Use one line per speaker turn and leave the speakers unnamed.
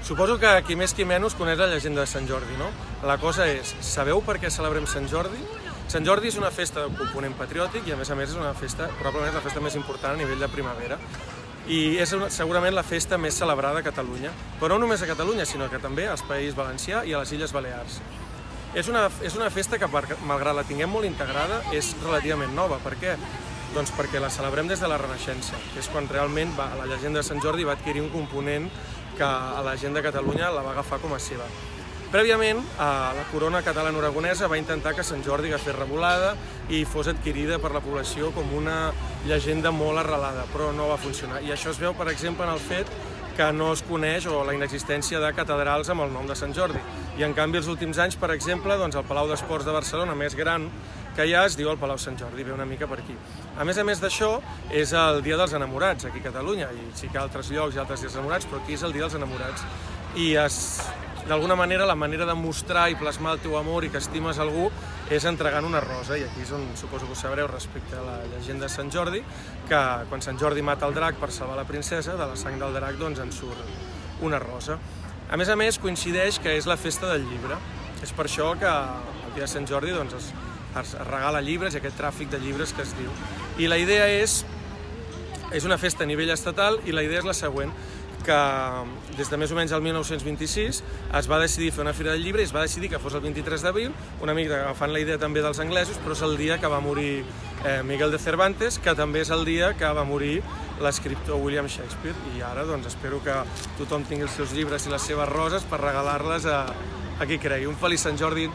Suposo que qui més qui menys coneix la llegenda de Sant Jordi, no? La cosa és, sabeu per què celebrem Sant Jordi? Sant Jordi és una festa de component patriòtic i a més és una festa, probablement és la festa més important a nivell de primavera. I és segurament la festa més celebrada a Catalunya, però no només a Catalunya, sinó que també als País Valencià i a les Illes Balears. És una festa que, malgrat la tinguem molt integrada, és relativament nova. Per què? Doncs perquè la celebrem des de la Renaixença, que és quan realment la llegenda de Sant Jordi va adquirir un component que a la gent de Catalunya la va agafar com a seva. Prèviament, la corona catalana-aragonesa va intentar que Sant Jordi agafés revolada i fos adquirida per la població com una llegenda molt arrelada, però no va funcionar. I això es veu, per exemple, en el fet que no es coneix o la inexistència de catedrals amb el nom de Sant Jordi. I en canvi, els últims anys, per exemple, el Palau d'Esports de Barcelona més gran que hi ha es diu el Palau Sant Jordi, ve una mica per aquí. A més d'això, és el Dia dels Enamorats aquí a Catalunya, i sí que a altres llocs hi ha altres dies enamorats, però aquí és el Dia dels Enamorats. I d'alguna manera, la manera de mostrar i plasmar el teu amor i que estimes algú és entregant una rosa, i aquí és on suposo que ho sabreu respecte a la llegenda de Sant Jordi, que quan Sant Jordi mata el drac per salvar la princesa, de la sang del drac doncs en surt una rosa. A més, coincideix que és la festa del llibre. És per això que el dia de Sant Jordi doncs, es regala llibres i aquest tràfic de llibres que es diu. I la idea és una festa a nivell estatal, i la idea és la següent, que des de més o menys el 1926 es va decidir fer una fira del llibre i es va decidir que fos el 23 d'abril, una mica agafant la idea també dels anglesos, però és el dia que va morir Miguel de Cervantes, que també és el dia que va morir l'escriptor William Shakespeare, i ara doncs espero que tothom tingui els seus llibres i les seves roses per regalar-les a qui cregui. Un feliç Sant Jordi!